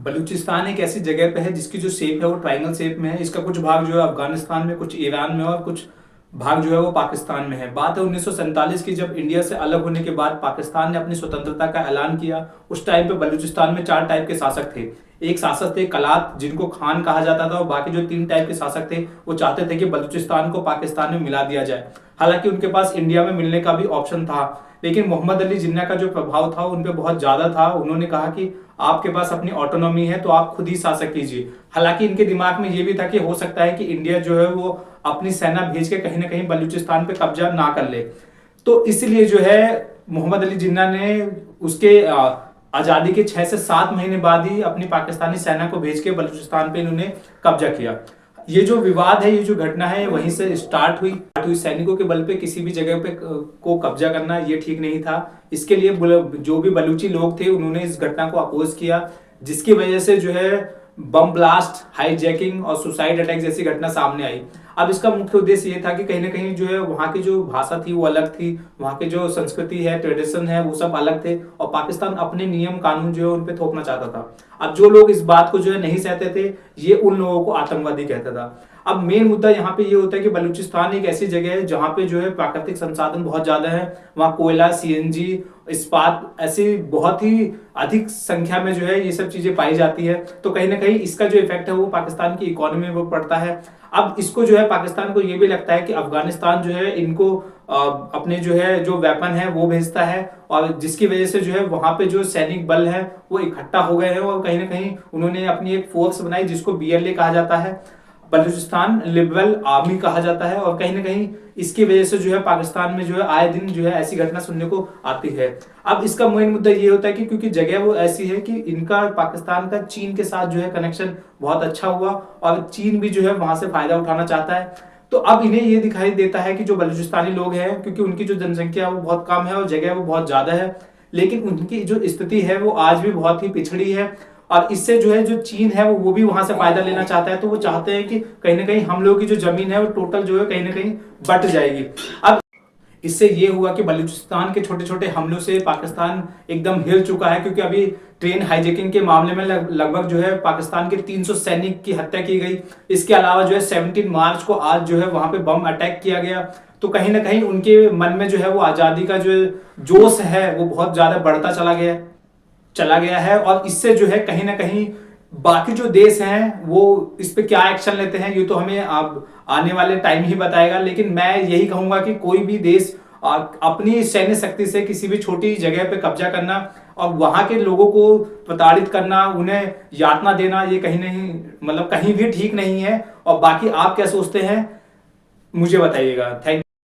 बलूचिस्तान एक ऐसी जगह पे है जिसकी जो शेप है वो ट्रायंगल शेप में है। इसका कुछ भाग जो है अफगानिस्तान में, कुछ ईरान में और कुछ भाग जो है वो पाकिस्तान में है। बात है 1947 की, जब इंडिया से अलग होने के बाद पाकिस्तान ने अपनी स्वतंत्रता का ऐलान किया। उस टाइम पे बलूचिस्तान में 4 टाइप के शासक थे। एक शासक थे कलात, जिनको खान कहा जाता था, और बाकी जो 3 टाइप के शासक थे वो चाहते थे कि बलूचिस्तान को पाकिस्तान में मिला दिया जाए। हालांकि उनके पास इंडिया में मिलने का भी ऑप्शन था, लेकिन मोहम्मद अली जिन्ना का जो प्रभाव था उन पे बहुत ज्यादा था। उन्होंने कहा कि आपके पास अपनी ऑटोनॉमी है तो आप खुद ही शासक कीजिए। हालांकि इनके दिमाग में ये भी था कि हो सकता है कि इंडिया जो है वो अपनी सेना भेज के कहीं ना कहीं बलूचिस्तान पे कब्जा ना कर ले। तो इसलिए जो है मोहम्मद अली जिन्ना ने उसके आजादी के 6 से 7 महीने बाद ही अपनी पाकिस्तानी सेना को भेज के बलूचिस्तान पे इन्होंने कब्जा किया। ये जो विवाद है, ये जो घटना है, वहीं से स्टार्ट हुई। सैनिकों के बल पे किसी भी जगह पे को कब्जा करना ये ठीक नहीं था। इसके लिए जो भी बलूची लोग थे उन्होंने इस घटना को अपोज किया, जिसकी वजह से जो है बम ब्लास्ट, हाईजैकिंग और सुसाइड अटैक जैसी घटना सामने आई। अब इसका मुख्य उद्देश्य ये था कि कहीं ना कहीं जो है वहां की जो भाषा थी वो अलग थी, वहां की जो संस्कृति है, ट्रेडिशन है, वो सब अलग थे, और पाकिस्तान अपने नियम कानून जो है उन पे थोपना चाहता था। अब जो लोग इस बात को जो है नहीं सहते थे, ये उन लोगों को आतंकवादी कहता था। अब मेन मुद्दा यहाँ पे ये होता है कि बलूचिस्तान एक ऐसी जगह है जहाँ पे जो है प्राकृतिक संसाधन बहुत ज्यादा है। वहाँ कोयला, सीएनजी, इस्पात, ऐसी बहुत ही अधिक संख्या में जो है ये सब चीजें पाई जाती है। तो कहीं ना कहीं इसका जो इफेक्ट है वो पाकिस्तान की इकोनॉमी में पड़ता है। अब इसको जो है पाकिस्तान को ये भी लगता है कि अफगानिस्तान जो है इनको अपने जो है जो वेपन है वो भेजता है, और जिसकी वजह से जो है वहां पे जो सैनिक बल है वो इकट्ठा हो गए हैं, और कहीं ना कहीं उन्होंने अपनी एक फोर्स बनाई जिसको बीएलए कहा जाता है, बलूचिस्तान लिबरल आर्मी कहा जाता है। और कहीं ना कहीं इसकी वजह से जो है पाकिस्तान में जो है आए दिन जो है ऐसी घटना सुनने को आती है। अब इसका मेन मुद्दा ये होता है कि क्योंकि जगह वो ऐसी है कि इनका पाकिस्तान का चीन के साथ जो है कनेक्शन बहुत अच्छा हुआ, और चीन भी जो है वहां से फायदा उठाना चाहता है। तो अब इन्हें ये दिखाई देता है कि जो बलूचिस्तानी लोग हैं, क्योंकि उनकी जो जनसंख्या वो बहुत कम है और जगह वो बहुत ज्यादा है, लेकिन उनकी जो स्थिति है वो आज भी बहुत ही पिछड़ी है, और इससे जो है जो चीन है वो भी वहां से फायदा लेना चाहता है। तो वो चाहते हैं कि कहीं ना कहीं हम लोगों की जो जमीन है वो टोटल जो है कहीं ना कहीं बट जाएगी। अब इससे ये हुआ कि बलूचिस्तान के छोटे छोटे हमलों से पाकिस्तान एकदम हिल चुका है, क्योंकि अभी ट्रेन हाईजैकिंग के मामले में लगभग जो है पाकिस्तान के 300 सैनिक की हत्या की गई। इसके अलावा जो है 17 मार्च को आज जो है वहां पे बम अटैक किया गया। तो कहीं ना कहीं उनके मन में जो है वो आजादी का जो जोश है वो बहुत ज्यादा बढ़ता चला गया है। और इससे जो है कहीं ना कहीं बाकी जो देश हैं वो इस पे क्या एक्शन लेते हैं ये तो हमें अब आने वाले टाइम ही बताएगा। लेकिन मैं यही कहूंगा कि कोई भी देश अपनी सैन्य शक्ति से किसी भी छोटी जगह पे कब्जा करना और वहां के लोगों को प्रताड़ित करना, उन्हें यातना देना, ये कहीं नहीं, मतलब कहीं भी ठीक नहीं है। और बाकी आप क्या सोचते हैं मुझे बताइएगा। थैंक